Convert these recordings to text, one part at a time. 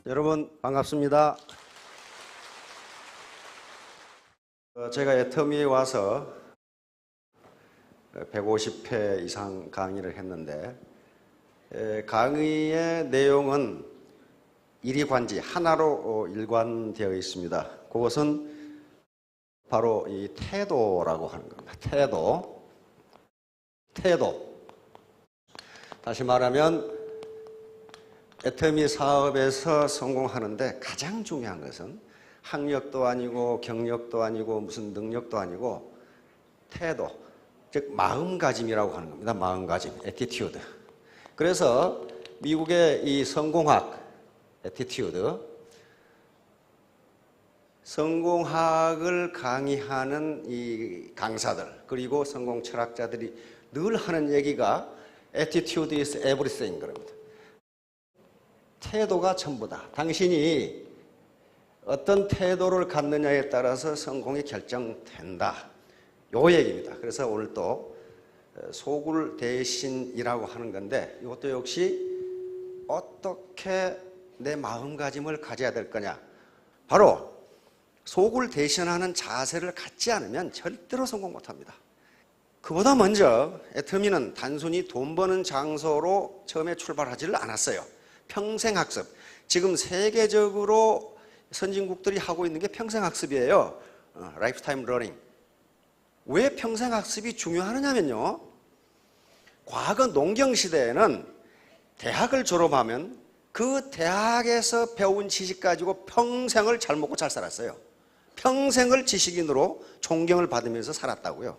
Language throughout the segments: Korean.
여러분 반갑습니다. 제가 애터미에 와서 150회 이상 강의를 했는데 강의의 내용은 일이관지 하나로 일관되어 있습니다. 그것은 바로 이 태도라고 하는 겁니다. 태도. 다시 말하면 애터미 사업에서 성공하는데 가장 중요한 것은 학력도 아니고 경력도 아니고 무슨 능력도 아니고 태도, 즉 마음가짐이라고 하는 겁니다. 마음가짐, attitude. 그래서 미국의 이 성공학, attitude, 성공학을 강의하는 이 강사들 그리고 성공 철학자들이 늘 하는 얘기가 attitude is everything 그럽니다. 태도가 전부다. 당신이 어떤 태도를 갖느냐에 따라서 성공이 결정된다. 요 얘기입니다. 그래서 오늘 또 소굴 대신이라고 하는 건데 이것도 역시 어떻게 내 마음가짐을 가져야 될 거냐. 바로 소굴 대신하는 자세를 갖지 않으면 절대로 성공 못합니다. 그보다 먼저 애터미는 단순히 돈 버는 장소로 처음에 출발하지를 않았어요. 평생학습. 지금 세계적으로 선진국들이 하고 있는 게 평생학습이에요. 라이프타임 러닝. 왜 평생학습이 중요하냐면요. 과거 농경시대에는 대학을 졸업하면 그 대학에서 배운 지식 가지고 평생을 잘 먹고 잘 살았어요. 평생을 지식인으로 존경을 받으면서 살았다고요.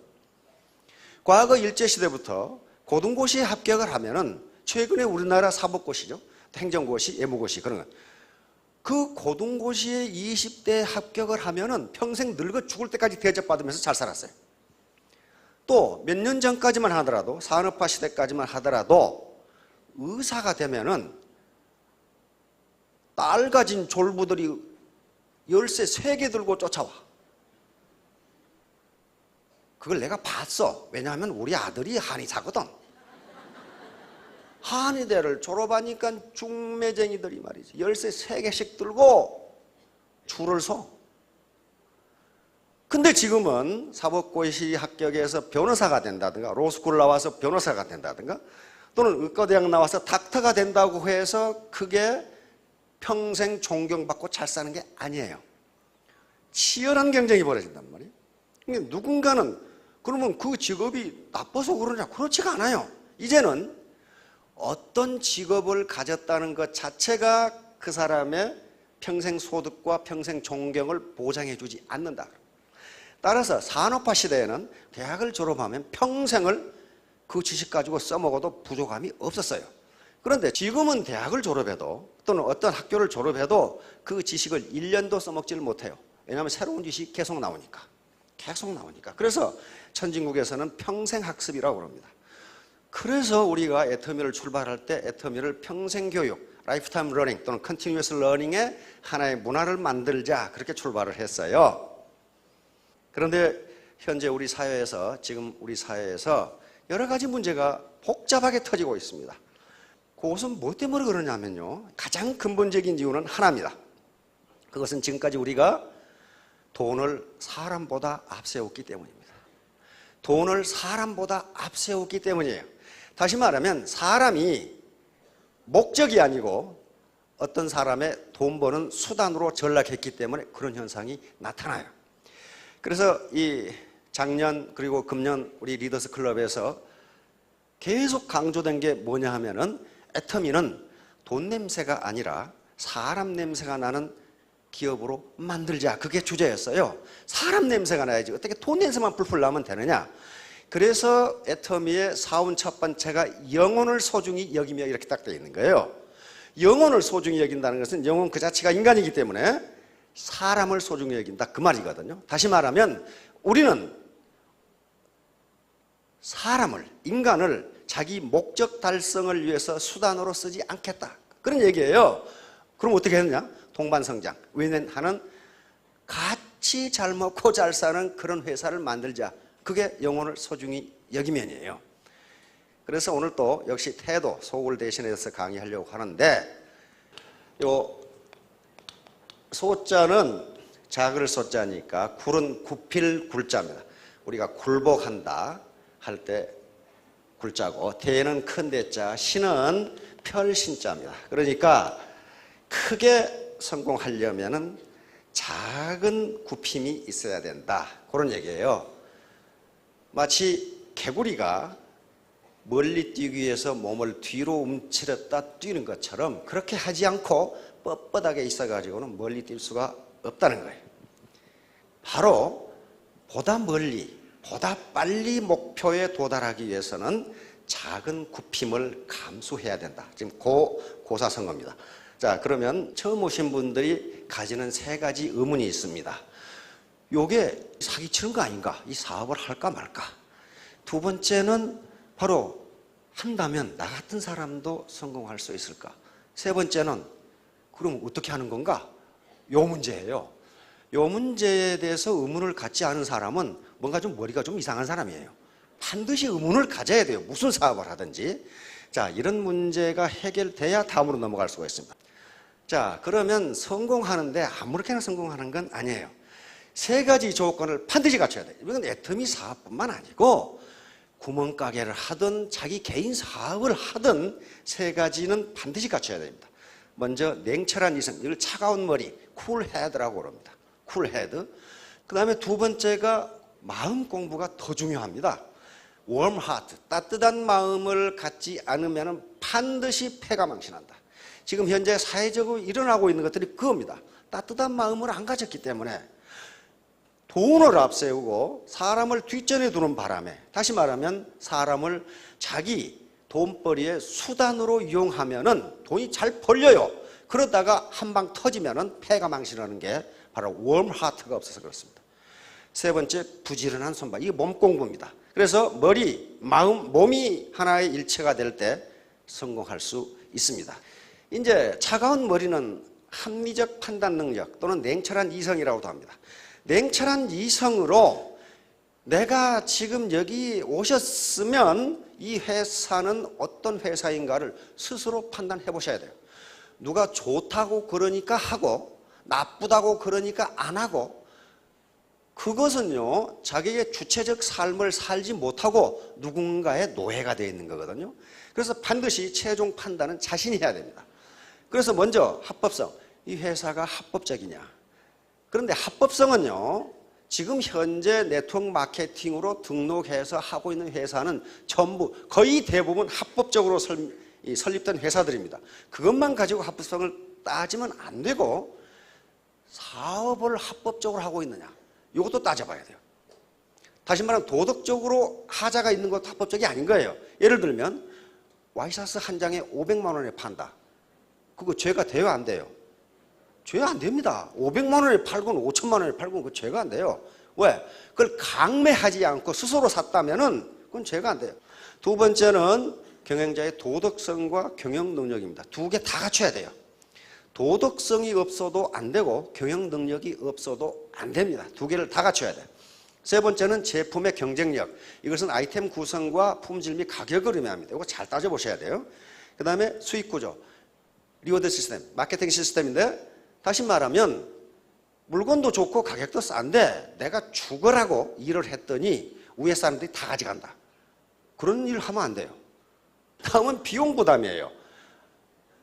과거 일제시대부터 고등고시에 합격을 하면은 최근에 우리나라 사법고시죠. 행정고시, 예무고시 그런 거. 그 고등고시에 20대에 합격을 하면은 평생 늙어 죽을 때까지 대접받으면서 잘 살았어요. 또 몇 년 전까지만 하더라도 산업화 시대까지만 하더라도 의사가 되면은 딸 가진 졸부들이 열쇠 3개 들고 쫓아와. 그걸 내가 봤어. 왜냐하면 우리 아들이 한의사거든. 한의대를 졸업하니까 중매쟁이들이 말이지 열쇠 3개씩 들고 줄을 서. 근데 지금은 사법고시 합격해서 변호사가 된다든가 로스쿨 나와서 변호사가 된다든가 또는 의과대학 나와서 닥터가 된다고 해서 그게 평생 존경받고 잘 사는 게 아니에요. 치열한 경쟁이 벌어진단 말이에요. 그러니까 누군가는 그러면 그 직업이 나빠서 그러냐? 그렇지가 않아요. 이제는 어떤 직업을 가졌다는 것 자체가 그 사람의 평생 소득과 평생 존경을 보장해 주지 않는다. 따라서 산업화 시대에는 대학을 졸업하면 평생을 그 지식 가지고 써먹어도 부족함이 없었어요. 그런데 지금은 대학을 졸업해도 또는 어떤 학교를 졸업해도 그 지식을 1년도 써먹지를 못해요. 왜냐하면 새로운 지식이 계속 나오니까. 그래서 선진국에서는 평생학습이라고 합니다. 그래서 우리가 애터미를 출발할 때 애터미를 평생교육, 라이프타임 러닝 또는 컨티뉴어스 러닝의 하나의 문화를 만들자 그렇게 출발을 했어요. 그런데 현재 우리 사회에서 여러 가지 문제가 복잡하게 터지고 있습니다. 그것은 뭐 때문에 그러냐면요. 가장 근본적인 이유는 하나입니다. 그것은 지금까지 우리가 돈을 사람보다 앞세웠기 때문입니다. 돈을 사람보다 앞세웠기 때문이에요. 다시 말하면 사람이 목적이 아니고 어떤 사람의 돈 버는 수단으로 전락했기 때문에 그런 현상이 나타나요. 그래서 이 작년 그리고 금년 우리 리더스 클럽에서 계속 강조된 게 뭐냐 하면은 애터미는 돈 냄새가 아니라 사람 냄새가 나는 기업으로 만들자. 그게 주제였어요. 사람 냄새가 나야지 어떻게 돈 냄새만 풀풀 나면 되느냐. 그래서 애터미의 사원 첫 번째가 영혼을 소중히 여기며 이렇게 딱 되어 있는 거예요. 영혼을 소중히 여긴다는 것은 영혼 그 자체가 인간이기 때문에 사람을 소중히 여긴다 그 말이거든요. 다시 말하면 우리는 사람을, 인간을 자기 목적 달성을 위해서 수단으로 쓰지 않겠다 그런 얘기예요. 그럼 어떻게 했느냐? 동반성장, 윈윈하는 같이 잘 먹고 잘 사는 그런 회사를 만들자. 그게 영혼을 소중히 여기면이에요. 그래서 오늘 또 역시 태도, 소굴 대신해서 강의하려고 하는데 요 소자는 작을 소자니까 굴은 굽힐 굴자입니다. 우리가 굴복한다 할 때 굴자고, 대는 큰 대자, 신은 펼신자입니다. 그러니까 크게 성공하려면은 작은 굽힘이 있어야 된다, 그런 얘기예요. 마치 개구리가 멀리 뛰기 위해서 몸을 뒤로 움츠렸다 뛰는 것처럼 그렇게 하지 않고 뻣뻣하게 있어가지고는 멀리 뛸 수가 없다는 거예요. 바로 보다 멀리, 보다 빨리 목표에 도달하기 위해서는 작은 굽힘을 감수해야 된다. 지금 고사성어입니다. 자, 그러면 처음 오신 분들이 가지는 세 가지 의문이 있습니다. 요게 사기치는 거 아닌가? 이 사업을 할까 말까? 두 번째는 바로 한다면 나 같은 사람도 성공할 수 있을까? 세 번째는 그럼 어떻게 하는 건가? 요 문제예요. 요 문제에 대해서 의문을 갖지 않은 사람은 뭔가 좀 머리가 좀 이상한 사람이에요. 반드시 의문을 가져야 돼요. 무슨 사업을 하든지. 자, 이런 문제가 해결돼야 다음으로 넘어갈 수가 있습니다. 자, 그러면 성공하는데 아무렇게나 성공하는 건 아니에요. 세 가지 조건을 반드시 갖춰야 돼요. 이건 애터미 사업뿐만 아니고 구멍가게를 하든 자기 개인 사업을 하든 세 가지는 반드시 갖춰야 됩니다. 먼저 냉철한 이성, 이걸 차가운 머리, 쿨헤드라고 그럽니다. 쿨헤드. 그 다음에 두 번째가 마음 공부가 더 중요합니다. warm heart, 따뜻한 마음을 갖지 않으면 반드시 패가 망신한다. 지금 현재 사회적으로 일어나고 있는 것들이 그겁니다. 따뜻한 마음을 안 가졌기 때문에 돈을 앞세우고 사람을 뒷전에 두는 바람에, 다시 말하면 사람을 자기 돈벌이의 수단으로 이용하면은 돈이 잘 벌려요. 그러다가 한 방 터지면은 패가 망신하는 게 바로 warm heart가 없어서 그렇습니다. 세 번째, 부지런한 손발. 이게 몸 공부입니다. 그래서 머리, 마음, 몸이 하나의 일체가 될 때 성공할 수 있습니다. 이제 차가운 머리는 합리적 판단 능력 또는 냉철한 이성이라고도 합니다. 냉철한 이성으로 내가 지금 여기 오셨으면 이 회사는 어떤 회사인가를 스스로 판단해 보셔야 돼요. 누가 좋다고 그러니까 하고 나쁘다고 그러니까 안 하고, 그것은요 자기의 주체적 삶을 살지 못하고 누군가의 노예가 되어 있는 거거든요. 그래서 반드시 최종 판단은 자신이 해야 됩니다. 그래서 먼저 합법성, 이 회사가 합법적이냐. 그런데 합법성은요 지금 현재 네트워크 마케팅으로 등록해서 하고 있는 회사는 전부 거의 대부분 합법적으로 설립된 회사들입니다. 그것만 가지고 합법성을 따지면 안 되고 사업을 합법적으로 하고 있느냐, 이것도 따져봐야 돼요. 다시 말하면 도덕적으로 하자가 있는 것도 합법적이 아닌 거예요. 예를 들면 와이셔츠 한 장에 500만 원에 판다. 그거 죄가 돼요, 안 돼요? 죄 안 됩니다. 500만 원에 팔건 5천만 원에 팔건 그 죄가 안 돼요. 왜? 그걸 강매하지 않고 스스로 샀다면은 그건 죄가 안 돼요. 두 번째는 경영자의 도덕성과 경영 능력입니다. 두 개 다 갖춰야 돼요. 도덕성이 없어도 안 되고 경영 능력이 없어도 안 됩니다. 두 개를 다 갖춰야 돼요. 세 번째는 제품의 경쟁력. 이것은 아이템 구성과 품질 및 가격을 의미합니다. 이거 잘 따져보셔야 돼요. 그 다음에 수익 구조, 리워드 시스템, 마케팅 시스템인데, 다시 말하면 물건도 좋고 가격도 싼데 내가 죽으라고 일을 했더니 위에 사람들이 다 가져간다. 그런 일을 하면 안 돼요. 다음은 비용 부담이에요.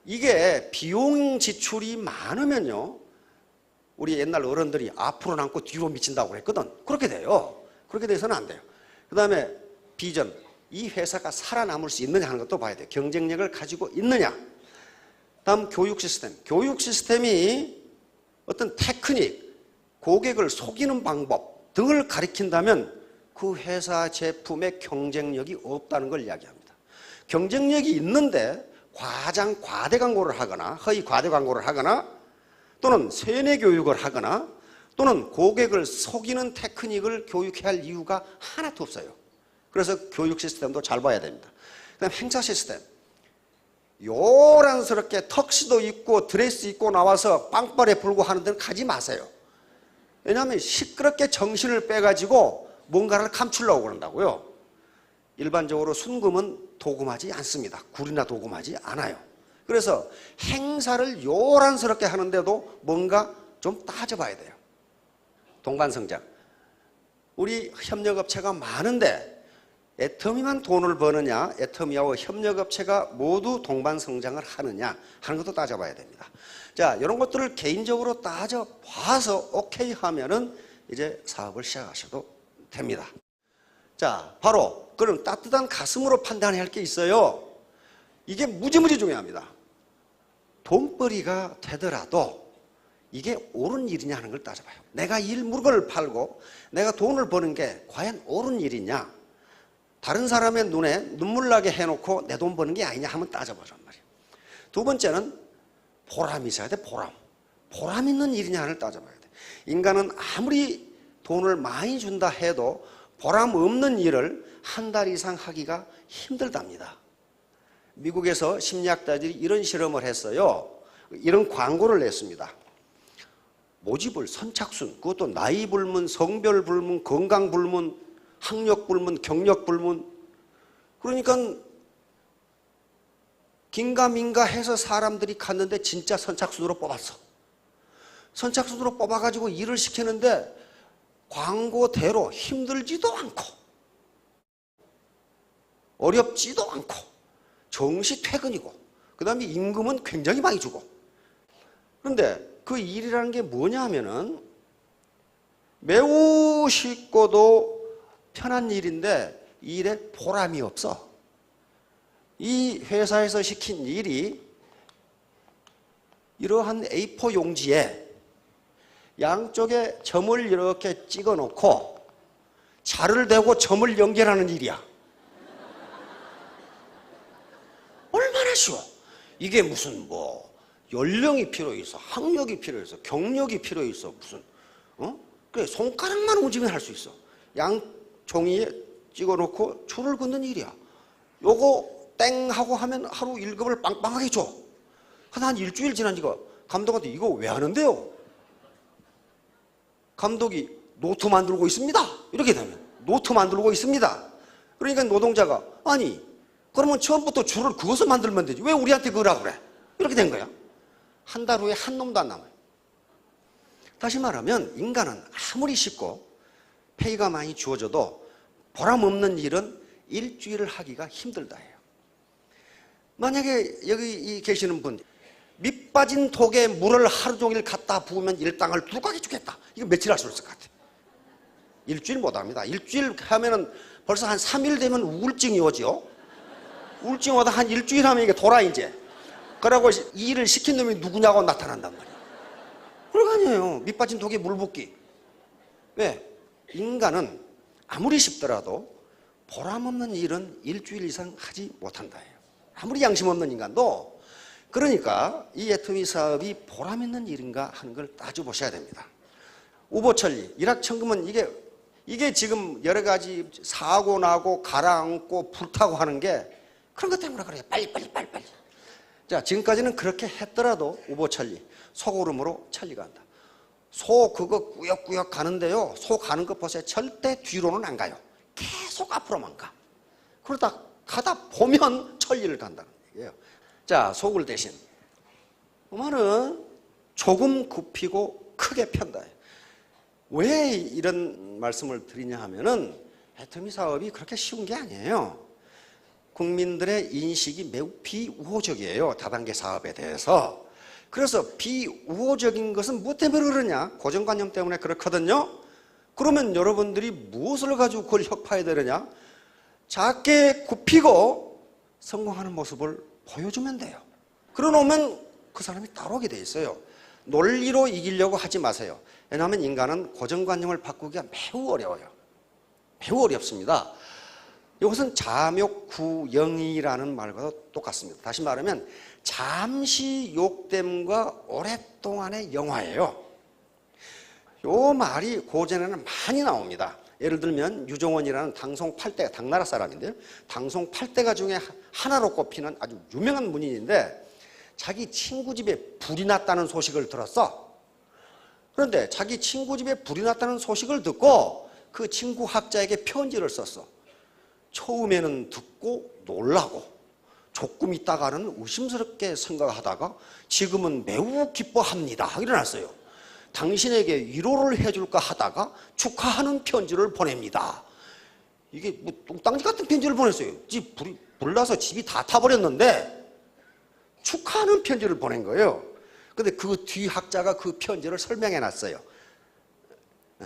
이게 비용 지출이 많으면요 우리 옛날 어른들이 앞으로 남고 뒤로 미친다고 그랬거든. 그렇게 돼요. 그렇게 돼서는 안 돼요. 그 다음에 비전, 이 회사가 살아남을 수 있느냐 하는 것도 봐야 돼요. 경쟁력을 가지고 있느냐. 다음 교육 시스템. 교육 시스템이 어떤 테크닉, 고객을 속이는 방법 등을 가리킨다면 그 회사 제품의 경쟁력이 없다는 걸 이야기합니다. 경쟁력이 있는데 과장 과대 광고를 하거나 허위 과대 광고를 하거나 또는 세뇌 교육을 하거나 또는 고객을 속이는 테크닉을 교육해야 할 이유가 하나도 없어요. 그래서 교육 시스템도 잘 봐야 됩니다. 그다음 행사 시스템. 요란스럽게 턱시도 입고 드레스 입고 나와서 빵빠레 불고 하는 데는 가지 마세요. 왜냐하면 시끄럽게 정신을 빼가지고 뭔가를 감추려고 그런다고요. 일반적으로 순금은 도금하지 않습니다. 굴이나 도금하지 않아요. 그래서 행사를 요란스럽게 하는데도 뭔가 좀 따져봐야 돼요. 동반성장. 우리 협력업체가 많은데 애터미만 돈을 버느냐, 애터미하고 협력업체가 모두 동반성장을 하느냐 하는 것도 따져봐야 됩니다. 자, 이런 것들을 개인적으로 따져봐서 오케이 하면은 이제 사업을 시작하셔도 됩니다. 자, 바로 그럼 따뜻한 가슴으로 판단해야 할 게 있어요. 이게 무지무지 중요합니다. 돈벌이가 되더라도 이게 옳은 일이냐 하는 걸 따져봐요. 내가 물건을 팔고 내가 돈을 버는 게 과연 옳은 일이냐, 다른 사람의 눈에 눈물 나게 해놓고 내 돈 버는 게 아니냐 한번 따져보란 말이에요. 두 번째는 보람이 있어야 돼. 보람 있는 일이냐를 따져봐야 돼. 인간은 아무리 돈을 많이 준다 해도 보람 없는 일을 한 달 이상 하기가 힘들답니다. 미국에서 심리학자들이 이런 실험을 했어요. 이런 광고를 냈습니다. 모집을 선착순, 그것도 나이 불문, 성별 불문, 건강 불문, 학력 불문, 경력 불문. 그러니까 긴가민가 해서 사람들이 갔는데 진짜 선착순으로 뽑았어. 선착순으로 뽑아가지고 일을 시키는데 광고대로 힘들지도 않고 어렵지도 않고 정시 퇴근이고 그 다음에 임금은 굉장히 많이 주고. 그런데 그 일이라는 게 뭐냐 하면은 매우 쉽고도 편한 일인데 이 일에 보람이 없어. 이 회사에서 시킨 일이 이러한 A4 용지에 양쪽에 점을 이렇게 찍어 놓고 자를 대고 점을 연결하는 일이야. 얼마나 쉬워. 이게 무슨 연령이 필요 있어, 학력이 필요 있어, 경력이 필요 있어, 무슨 그래 손가락만 움직이면 할 수 있어. 양 종이에 찍어 놓고 줄을 긋는 일이야. 요거 땡 하고 하면 하루 1급을 빵빵하게 줘. 한 일주일 지나니까 감독한테 이거 왜 하는데요? 감독이 노트 만들고 있습니다. 이렇게 되면 노트 만들고 있습니다. 그러니까 노동자가 아니 그러면 처음부터 줄을 그것을 만들면 되지 왜 우리한테 그러라 그래? 이렇게 된 거야. 한 달 후에 한 놈도 안 남아요. 다시 말하면 인간은 아무리 쉽고 페이가 많이 주어져도 보람 없는 일은 일주일을 하기가 힘들다 해요. 만약에 여기 계시는 분 밑 빠진 독에 물을 하루 종일 갖다 부으면 일당을 두각이 주겠다. 이거 며칠 할 수 있을 것 같아요. 일주일 못합니다. 일주일 하면은 벌써 한 3일 되면 우울증이 오죠. 우울증 오다 한 일주일 하면 이게 돌아 이제. 그러고 이 일을 시킨 놈이 누구냐고 나타난단 말이에요. 불가능해요. 밑 빠진 독에 물 붓기. 왜? 인간은 아무리 쉽더라도 보람 없는 일은 일주일 이상 하지 못한다 해요. 아무리 양심 없는 인간도. 그러니까 이 애터미 사업이 보람 있는 일인가 하는 걸 따져보셔야 됩니다. 우보천리, 일확천금은 이게 지금 여러 가지 사고 나고 가라앉고 불타고 하는 게 그런 것 때문에 그래요. 빨리. 자, 지금까지는 그렇게 했더라도 우보천리, 소고름으로 천리가 한다. 소 그거 꾸역꾸역 가는데요. 소 가는 거 보세요. 절대 뒤로는 안 가요. 계속 앞으로만 가. 그러다 가다 보면 천리를 간다는 얘기예요. 자, 속을 대신 말은 조금 굽히고 크게 편다. 왜 이런 말씀을 드리냐 하면은 애터미 사업이 그렇게 쉬운 게 아니에요. 국민들의 인식이 매우 비우호적이에요. 다단계 사업에 대해서. 그래서 비우호적인 것은 뭐 때문에 그러냐? 고정관념 때문에 그렇거든요. 그러면 여러분들이 무엇을 가지고 그걸 혁파해야 되느냐? 작게 굽히고 성공하는 모습을 보여주면 돼요. 그러놓으면 그 사람이 따라오게 돼 있어요. 논리로 이기려고 하지 마세요. 왜냐하면 인간은 고정관념을 바꾸기가 매우 어려워요. 매우 어렵습니다. 이것은 잠욕구영이라는 말과도 똑같습니다. 다시 말하면 잠시 욕됨과 오랫동안의 영화예요. 이 말이 고전에는 많이 나옵니다. 예를 들면 유종원이라는 당송 8대, 당나라 사람인데요. 당송 8대가 중에 하나로 꼽히는 아주 유명한 문인인데 자기 친구 집에 불이 났다는 소식을 들었어. 그런데 자기 친구 집에 불이 났다는 소식을 듣고 그 친구 학자에게 편지를 썼어. 처음에는 듣고 놀라고 조금 있다가는 의심스럽게 생각하다가 지금은 매우 기뻐합니다. 일어났어요. 당신에게 위로를 해줄까 하다가 축하하는 편지를 보냅니다. 이게 뭐 똥땅지 같은 편지를 보냈어요. 불이 불나서 집이 다 타버렸는데 축하하는 편지를 보낸 거예요. 근데 그 뒤 학자가 그 편지를 설명해 놨어요.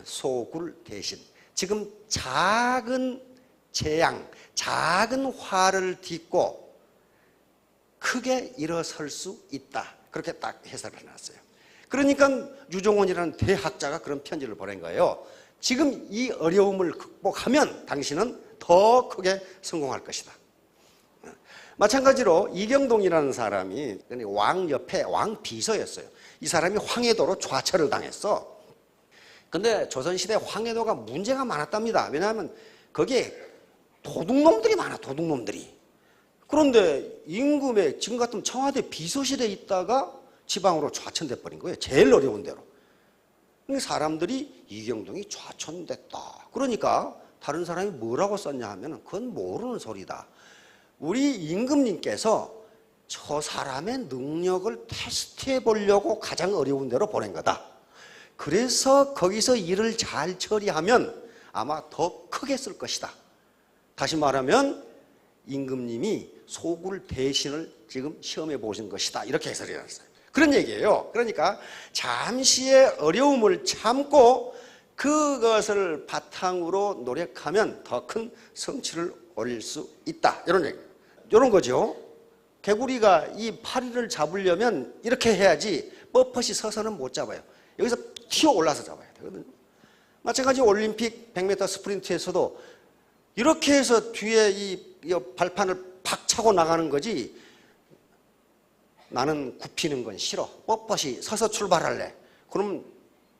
소굴 대신. 지금 작은 재앙, 작은 화를 딛고 크게 일어설 수 있다. 그렇게 딱 해설을 해놨어요. 그러니까 유종원이라는 대학자가 그런 편지를 보낸 거예요. 지금 이 어려움을 극복하면 당신은 더 크게 성공할 것이다. 마찬가지로 이경동이라는 사람이 왕 옆에 왕 비서였어요. 이 사람이 황해도로 좌철을 당했어. 근데 조선시대 황해도가 문제가 많았답니다. 왜냐하면 거기에 도둑놈들이 많아, 도둑놈들이. 그런데 임금의 지금 같으면 청와대 비서실에 있다가 지방으로 좌천돼 버린 거예요. 제일 어려운 데로. 사람들이 이경동이 좌천됐다. 그러니까 다른 사람이 뭐라고 썼냐 하면 그건 모르는 소리다. 우리 임금님께서 저 사람의 능력을 테스트해 보려고 가장 어려운 데로 보낸 거다. 그래서 거기서 일을 잘 처리하면 아마 더 크게 쓸 것이다. 다시 말하면 임금님이 소굴 대신을 지금 시험해 보신 것이다. 이렇게 해설이 났어요. 그런 얘기예요. 그러니까 잠시의 어려움을 참고 그것을 바탕으로 노력하면 더 큰 성취를 올릴 수 있다. 이런 얘기. 이런 거죠. 개구리가 이 파리를 잡으려면 이렇게 해야지 뻣뻣이 서서는 못 잡아요. 여기서 튀어 올라서 잡아야 되거든요. 마찬가지 올림픽 100m 스프린트에서도 이렇게 해서 뒤에 이 발판을 팍 차고 나가는 거지, 나는 굽히는 건 싫어, 뻣뻣이 서서 출발할래, 그러면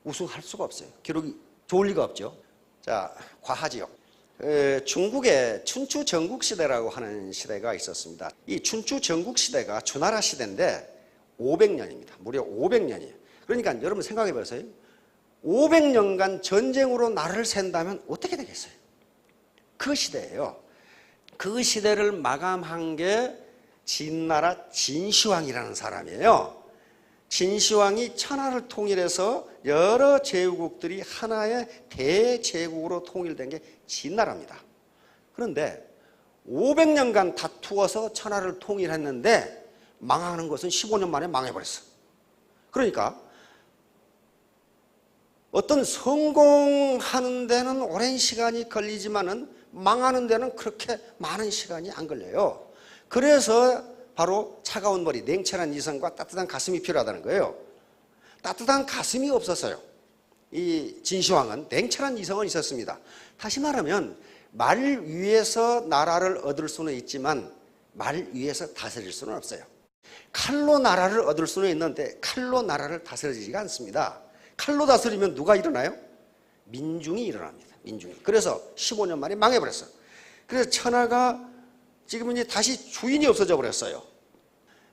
우승할 수가 없어요. 기록이 좋을 리가 없죠. 자, 과하지요. 중국에 춘추 전국시대라고 하는 시대가 있었습니다. 이 춘추 전국시대가 주나라 시대인데 500년입니다. 무려 500년이에요. 그러니까 여러분 생각해 보세요. 500년간 전쟁으로 나라를 샌다면 어떻게 되겠어요? 그 시대예요. 그 시대를 마감한 게 진나라 진시황이라는 사람이에요. 진시황이 천하를 통일해서 여러 제국들이 하나의 대제국으로 통일된 게 진나라입니다. 그런데 500년간 다투어서 천하를 통일했는데 망하는 것은 15년 만에 망해버렸어. 그러니까 어떤 성공하는 데는 오랜 시간이 걸리지만은 망하는 데는 그렇게 많은 시간이 안 걸려요. 그래서 바로 차가운 머리, 냉철한 이성과 따뜻한 가슴이 필요하다는 거예요. 따뜻한 가슴이 없었어요. 이 진시황은 냉철한 이성은 있었습니다. 다시 말하면 말 위에서 나라를 얻을 수는 있지만 말 위에서 다스릴 수는 없어요. 칼로 나라를 얻을 수는 있는데 칼로 나라를 다스리지가 않습니다. 칼로 다스리면 누가 일어나요? 민중이 일어납니다. 민중이. 그래서 15년 만에 망해버렸어요. 그래서 천하가 지금은 이제 다시 주인이 없어져 버렸어요.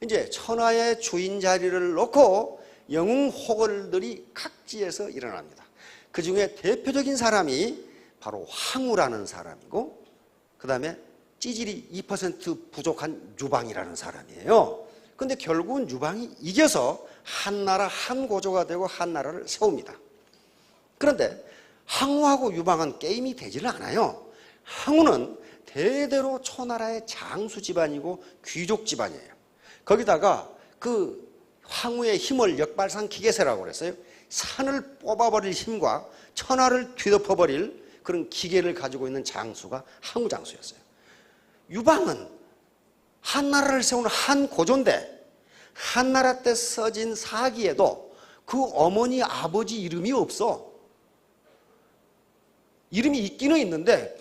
이제 천하의 주인 자리를 놓고 영웅호걸들이 각지에서 일어납니다. 그 중에 대표적인 사람이 바로 황후라는 사람이고, 그 다음에 찌질이 2% 부족한 유방이라는 사람이에요. 근데 결국은 유방이 이겨서 한나라 한고조가 되고 한나라를 세웁니다. 그런데 황후하고 유방은 게임이 되지를 않아요. 황후는 대대로 초나라의 장수 집안이고 귀족 집안이에요. 거기다가 그 황후의 힘을 역발상 기계세라고 그랬어요. 산을 뽑아버릴 힘과 천하를 뒤덮어버릴 그런 기계를 가지고 있는 장수가 황후 장수였어요. 유방은 한나라를 세운 한고조인데 한나라 때 써진 사기에도 그 어머니 아버지 이름이 없어. 이름이 있기는 있는데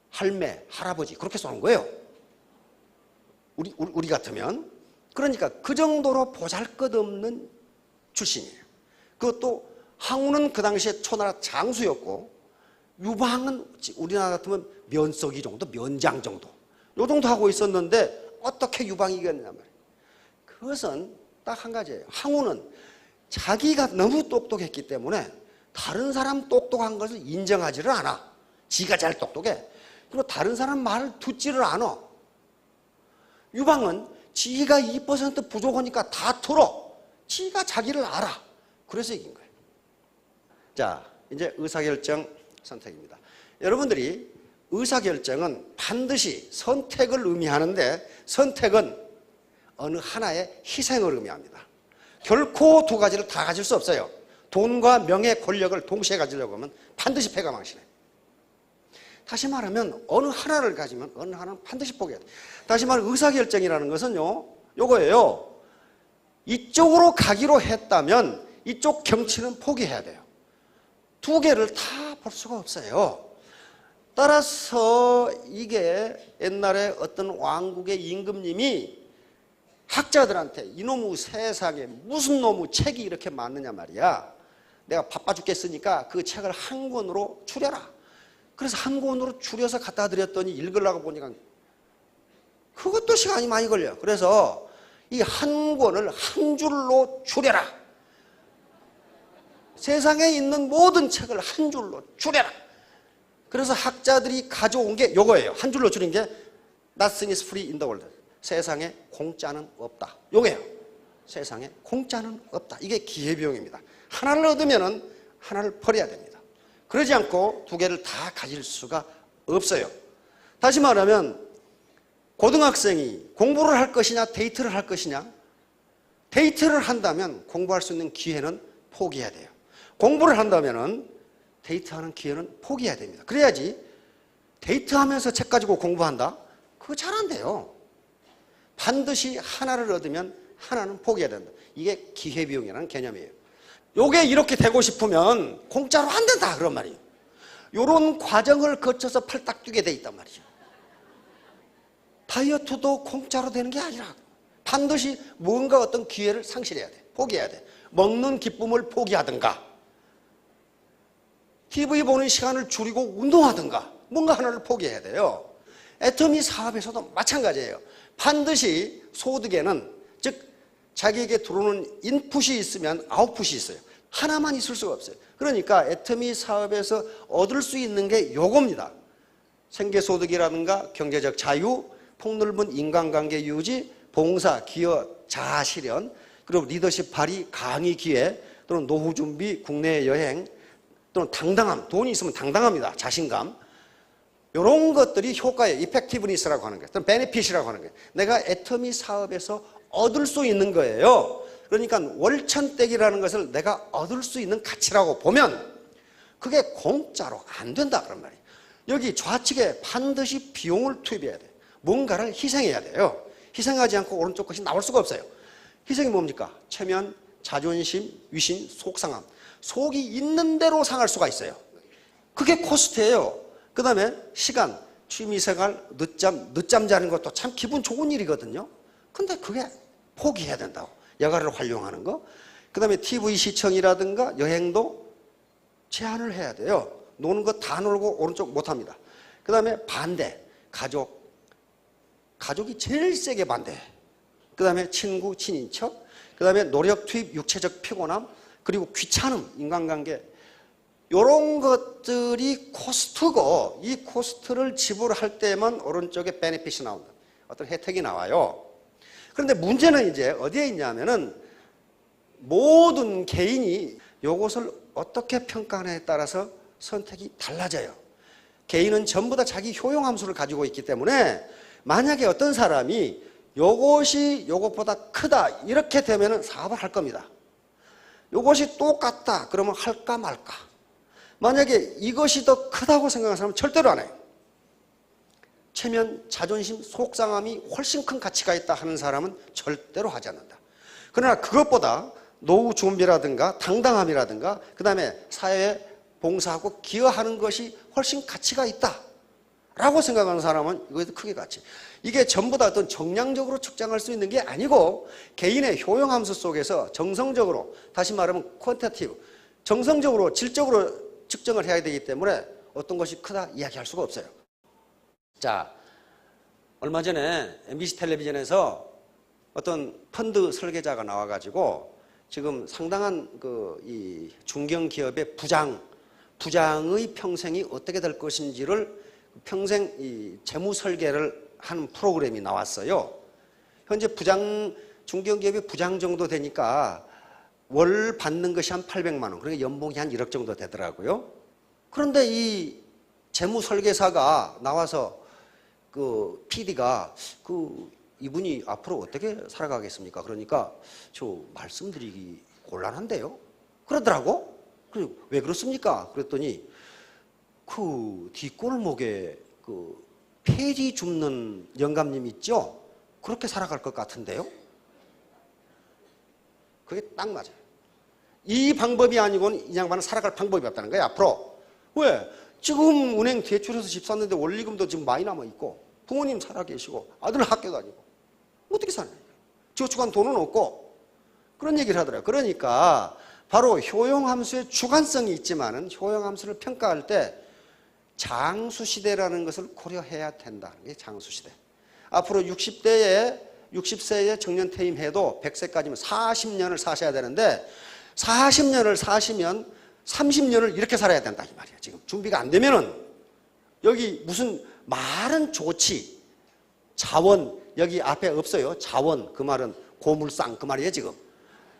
할매, 할아버지 그렇게 써놓은 거예요. 우리 같으면. 그러니까 그 정도로 보잘것없는 출신이에요. 그것도 황후는 그 당시에 초나라 장수였고 유방은 우리나라 같으면 면석이 정도, 면장 정도 요 정도 하고 있었는데 어떻게 유방이 이겼냐 말이에요. 그것은 딱 한 가지예요. 황후는 자기가 너무 똑똑했기 때문에 다른 사람 똑똑한 것을 인정하지를 않아. 지가 잘 똑똑해. 그리고 다른 사람 말을 듣지를 않아. 유방은 지가 2% 부족하니까 다 털어. 지가 자기를 알아. 그래서 이긴 거예요. 자, 이제 의사결정 선택입니다. 여러분들이 의사결정은 반드시 선택을 의미하는데 선택은 어느 하나의 희생을 의미합니다. 결코 두 가지를 다 가질 수 없어요. 돈과 명예, 권력을 동시에 가지려고 하면 반드시 패가 망신해요. 다시 말하면 어느 하나를 가지면 어느 하나는 반드시 포기해야 돼요. 다시 말하면 의사결정이라는 것은요, 요거예요. 이쪽으로 가기로 했다면 이쪽 경치는 포기해야 돼요. 두 개를 다 볼 수가 없어요. 따라서 이게 옛날에 어떤 왕국의 임금님이 학자들한테 이놈의 세상에 무슨 놈의 책이 이렇게 많느냐 말이야. 내가 바빠 죽겠으니까 그 책을 한 권으로 줄여라. 그래서 한 권으로 줄여서 갖다 드렸더니 읽으려고 보니까 그것도 시간이 많이 걸려요. 그래서 이 한 권을 한 줄로 줄여라. 세상에 있는 모든 책을 한 줄로 줄여라. 그래서 학자들이 가져온 게 요거예요. 한 줄로 줄인 게 Nothing is free in the world. 세상에 공짜는 없다. 요게요. 세상에 공짜는 없다. 이게 기회비용입니다. 하나를 얻으면 하나를 버려야 됩니다. 그러지 않고 두 개를 다 가질 수가 없어요. 다시 말하면 고등학생이 공부를 할 것이냐 데이트를 할 것이냐. 데이트를 한다면 공부할 수 있는 기회는 포기해야 돼요. 공부를 한다면 데이트하는 기회는 포기해야 됩니다. 그래야지 데이트하면서 책 가지고 공부한다? 그거 잘 안 돼요. 반드시 하나를 얻으면 하나는 포기해야 된다. 이게 기회비용이라는 개념이에요. 요게 이렇게 되고 싶으면 공짜로 안 된다 그런 말이에요. 요런 과정을 거쳐서 팔딱 뛰게 돼 있단 말이죠. 다이어트도 공짜로 되는 게 아니라 반드시 뭔가 어떤 기회를 상실해야 돼. 포기해야 돼. 먹는 기쁨을 포기하든가 TV 보는 시간을 줄이고 운동하든가 뭔가 하나를 포기해야 돼요. 애터미 사업에서도 마찬가지예요. 반드시 소득에는 즉 자기에게 들어오는 인풋이 있으면 아웃풋이 있어요. 하나만 있을 수가 없어요. 그러니까 애터미 사업에서 얻을 수 있는 게 요겁니다. 생계소득이라든가 경제적 자유, 폭넓은 인간관계 유지, 봉사, 기여, 자아실현, 그리고 리더십 발휘, 강의 기회, 또는 노후 준비, 국내 여행, 또는 당당함, 돈이 있으면 당당합니다. 자신감. 이런 것들이 효과의 이펙티브니스라고 하는 거예요. 또는 베네핏이라고 하는 거예요. 내가 애터미 사업에서 얻을 수 있는 거예요. 그러니까 월천댁이라는 것을 내가 얻을 수 있는 가치라고 보면 그게 공짜로 안 된다 그런 말이에요. 여기 좌측에 반드시 비용을 투입해야 돼요. 뭔가를 희생해야 돼요. 희생하지 않고 오른쪽 것이 나올 수가 없어요. 희생이 뭡니까? 체면, 자존심, 위신, 속상함. 속이 있는 대로 상할 수가 있어요. 그게 코스트예요. 그 다음에 시간, 취미생활, 늦잠 자는 것도 참 기분 좋은 일이거든요. 근데 그게 포기해야 된다고. 여가를 활용하는 거. 그 다음에 TV 시청이라든가 여행도 제한을 해야 돼요. 노는 거 다 놀고 오른쪽 못합니다. 그 다음에 반대, 가족이 제일 세게 반대. 그 다음에 친구, 친인척. 그 다음에 노력 투입, 육체적 피곤함. 그리고 귀찮음, 인간관계. 이런 것들이 코스트고 이 코스트를 지불할 때만 오른쪽에 베네핏이 나온다. 어떤 혜택이 나와요. 그런데 문제는 이제 어디에 있냐면은 모든 개인이 이것을 어떻게 평가하느냐에 따라서 선택이 달라져요. 개인은 전부 다 자기 효용함수를 가지고 있기 때문에 만약에 어떤 사람이 이것이 이것보다 크다 이렇게 되면은 사업을 할 겁니다. 이것이 똑같다 그러면 할까 말까. 만약에 이것이 더 크다고 생각하는 사람은 절대로 안 해요. 체면, 자존심, 속상함이 훨씬 큰 가치가 있다 하는 사람은 절대로 하지 않는다. 그러나 그것보다 노후 준비라든가 당당함이라든가 그 다음에 사회에 봉사하고 기여하는 것이 훨씬 가치가 있다 라고 생각하는 사람은 이거에 더 크게 가치. 이게 전부 다 어떤 정량적으로 측정할 수 있는 게 아니고 개인의 효용함수 속에서 정성적으로, 다시 말하면 퀀티티브, 정성적으로 질적으로 측정을 해야 되기 때문에 어떤 것이 크다 이야기할 수가 없어요. 자, 얼마 전에 MBC 텔레비전에서 어떤 펀드 설계자가 나와가지고 지금 상당한 이 중견기업의 부장의 평생이 어떻게 될 것인지를 평생 이 재무 설계를 하는 프로그램이 나왔어요. 현재 중견기업의 부장 정도 되니까 월 받는 것이 한 800만 원. 그러니까 연봉이 한 1억 정도 되더라고요. 그런데 이 재무 설계사가 나와서 그 PD가 이분이 앞으로 어떻게 살아가겠습니까? 그러니까 저 말씀드리기 곤란한데요. 그러더라고. 그래서 왜 그렇습니까? 그랬더니 그 뒷골목에 그 폐지 줍는 영감님 있죠? 그렇게 살아갈 것 같은데요. 그게 딱 맞아요. 이 방법이 아니고는 이 양반은 살아갈 방법이 없다는 거예요, 앞으로. 왜? 지금 은행 대출해서 집 샀는데 원리금도 지금 많이 남아있고, 부모님 살아계시고, 아들은 학교 다니고, 어떻게 사냐. 저축한 돈은 없고, 그런 얘기를 하더라고요. 그러니까, 바로 효용함수의 주관성이 있지만은, 효용함수를 평가할 때, 장수시대라는 것을 고려해야 된다는 게 장수시대. 앞으로 60세에 정년퇴임해도 100세까지면 40년을 사셔야 되는데 40년을 사시면 30년을 이렇게 살아야 된다 이 말이야. 지금 준비가 안 되면은 여기 무슨 말은 좋지 자원 여기 앞에 없어요. 자원 그 말은 고물상 그 말이에요. 지금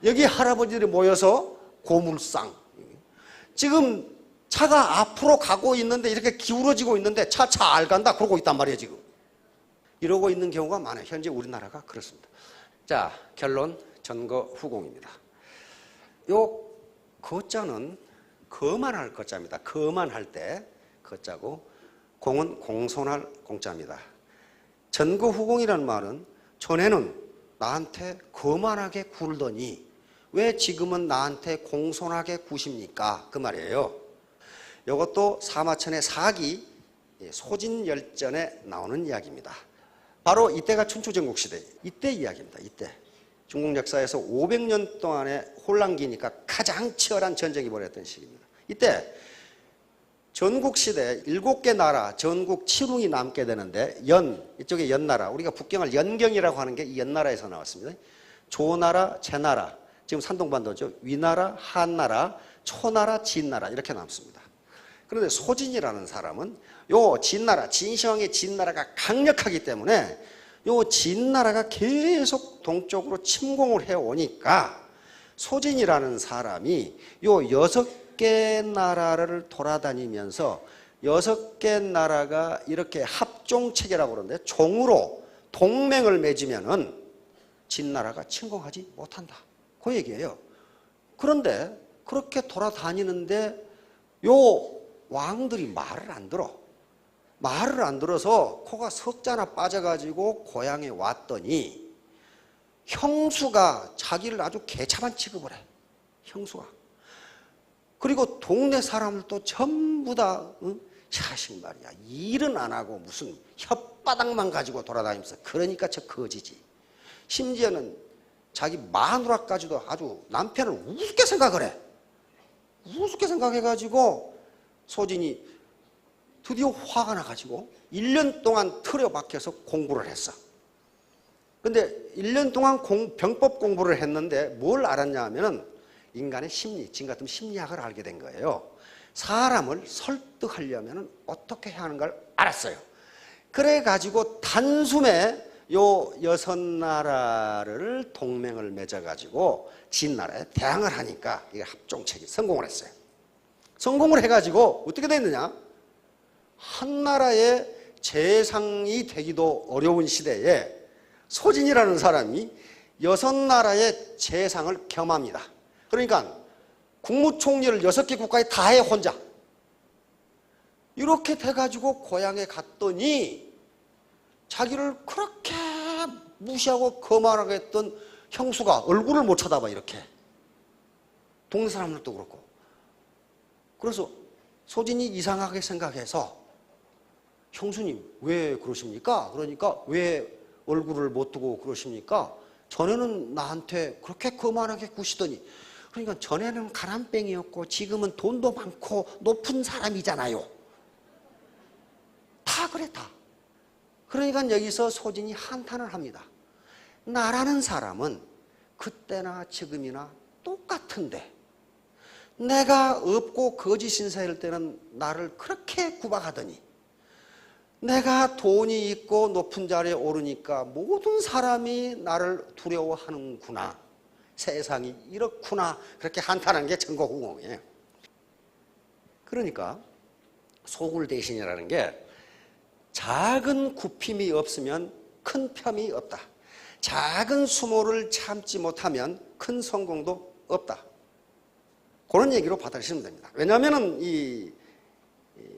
여기 할아버지들이 모여서 고물상 지금 차가 앞으로 가고 있는데 이렇게 기울어지고 있는데 차 잘 간다 그러고 있단 말이에요. 지금 이러고 있는 경우가 많아요. 현재 우리나라가 그렇습니다. 자, 결론 전거 후공입니다. 요 거자는 거만할 거자입니다. 거만할 때 거자고 공은 공손할 공자입니다. 전거 후공이라는 말은 전에는 나한테 거만하게 굴더니 왜 지금은 나한테 공손하게 구십니까? 그 말이에요. 이것도 사마천의 사기 소진열전에 나오는 이야기입니다. 바로 이때가 춘추전국시대 이때 이야기입니다. 이때 중국 역사에서 500년 동안의 혼란기니까 가장 치열한 전쟁이 벌어졌던 시기입니다. 이때 전국시대 7개 나라 전국 7웅이 남게 되는데 이쪽에 연나라 우리가 북경을 연경이라고 하는 게 이 연나라에서 나왔습니다. 조나라, 제나라 지금 산동반도죠. 위나라, 한나라, 초나라, 진나라 이렇게 남습니다. 그런데 소진이라는 사람은 요 진나라, 진시황의 진나라가 강력하기 때문에 요 진나라가 계속 동쪽으로 침공을 해오니까 소진이라는 사람이 요 6개 나라를 돌아다니면서 6개 나라가 이렇게 합종체계라고 그러는데 종으로 동맹을 맺으면은 진나라가 침공하지 못한다. 그 얘기예요. 그런데 그렇게 돌아다니는데 요 왕들이 말을 안 들어. 말을 안 들어서 코가 석자나 빠져가지고 고향에 왔더니 형수가 자기를 아주 개차반 취급을 해. 형수가. 그리고 동네 사람들도 전부 다 자식 말이야. 일은 안 하고 무슨 혓바닥만 가지고 돌아다니면서 그러니까 저 거지지. 심지어는 자기 마누라까지도 아주 남편을 우습게 생각을 해. 우습게 생각해가지고 소진이 드디어 화가 나가지고 1년 동안 틀에 박혀서 공부를 했어. 근데 1년 동안 병법 공부를 했는데 뭘 알았냐 하면은 인간의 심리, 지금 같으면 심리학을 알게 된 거예요. 사람을 설득하려면 어떻게 해야 하는 걸 알았어요. 그래가지고 단숨에 요 6나라를 동맹을 맺어가지고 진나라에 대항을 하니까 이게 합종책이 성공을 했어요. 성공을 해가지고 어떻게 됐느냐? 한 나라의 재상이 되기도 어려운 시대에 소진이라는 사람이 6나라의 재상을 겸합니다. 그러니까 국무총리를 6개 국가에 다 해 혼자. 이렇게 돼가지고 고향에 갔더니 자기를 그렇게 무시하고 거만하게 했던 형수가 얼굴을 못 쳐다봐 이렇게. 동네 사람들도 그렇고. 그래서 소진이 이상하게 생각해서 형수님 왜 그러십니까? 그러니까 왜 얼굴을 못 두고 그러십니까? 전에는 나한테 그렇게 거만하게 구시더니 그러니까 전에는 가람뱅이였고 지금은 돈도 많고 높은 사람이잖아요. 다 그래 다. 그러니까 여기서 소진이 한탄을 합니다. 나라는 사람은 그때나 지금이나 똑같은데 내가 없고 거짓 신사일 때는 나를 그렇게 구박하더니 내가 돈이 있고 높은 자리에 오르니까 모든 사람이 나를 두려워하는구나. 세상이 이렇구나. 그렇게 한탄한 게 전고후공이에요. 그러니까 소굴대신이라는 게 작은 굽힘이 없으면 큰 폄이 없다. 작은 수모를 참지 못하면 큰 성공도 없다. 그런 얘기로 받아들이시면 됩니다. 왜냐하면 이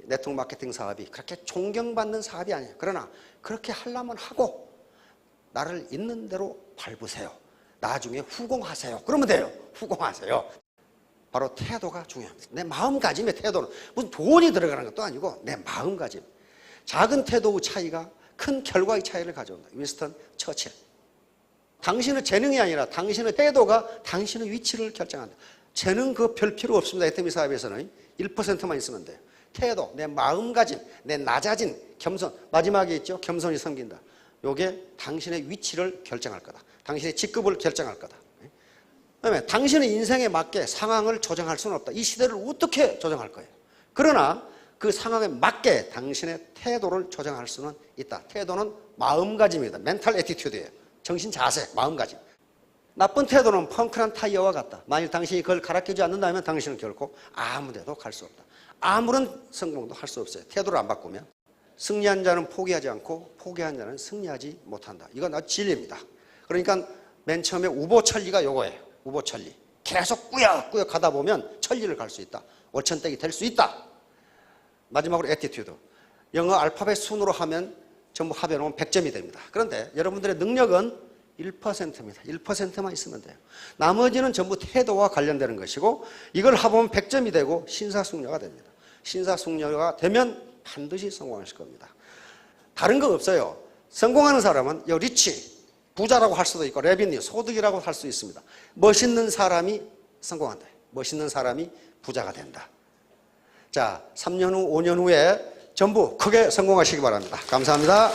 네트워크 마케팅 사업이 그렇게 존경받는 사업이 아니에요. 그러나 그렇게 하려면 하고 나를 있는 대로 밟으세요. 나중에 후공하세요. 그러면 돼요. 후공하세요. 바로 태도가 중요합니다. 내 마음가짐의 태도는 무슨 돈이 들어가는 것도 아니고 내 마음가짐. 작은 태도의 차이가 큰 결과의 차이를 가져온다. 윈스턴 처칠. 당신의 재능이 아니라 당신의 태도가 당신의 위치를 결정한다. 재능 그 별 필요 없습니다. 애터미 사업에서는 1%만 있으면 돼요. 태도, 내 마음가짐, 내 낮아진 겸손. 마지막에 있죠. 겸손이 섬긴다. 요게 당신의 위치를 결정할 거다. 당신의 직급을 결정할 거다. 그다음에 당신의 인생에 맞게 상황을 조정할 수는 없다. 이 시대를 어떻게 조정할 거예요? 그러나 그 상황에 맞게 당신의 태도를 조정할 수는 있다. 태도는 마음가짐이다. 멘탈 애티튜드예요. 정신 자세, 마음가짐. 나쁜 태도는 펑크난 타이어와 같다. 만일 당신이 그걸 갈아끼지 않는다면 당신은 결코 아무 데도 갈 수 없다. 아무런 성공도 할 수 없어요. 태도를 안 바꾸면. 승리한 자는 포기하지 않고 포기한 자는 승리하지 못한다. 이건 아주 진리입니다. 그러니까 맨 처음에 우보천리가 요거예요. 우보천리. 계속 꾸역꾸역 가다 보면 천리를 갈 수 있다. 월천댁이 될 수 있다. 마지막으로 애티튜드. 영어 알파벳 순으로 하면 전부 합해놓으면 100점이 됩니다. 그런데 여러분들의 능력은 1%입니다. 1%만 있으면 돼요. 나머지는 전부 태도와 관련되는 것이고 이걸 합하면 100점이 되고 신사숙녀가 됩니다. 신사숙녀가 되면 반드시 성공하실 겁니다. 다른 거 없어요. 성공하는 사람은 리치, 부자라고 할 수도 있고 레비뉴, 소득이라고 할 수 있습니다. 멋있는 사람이 성공한다. 멋있는 사람이 부자가 된다. 자, 3년 후, 5년 후에 전부 크게 성공하시기 바랍니다. 감사합니다.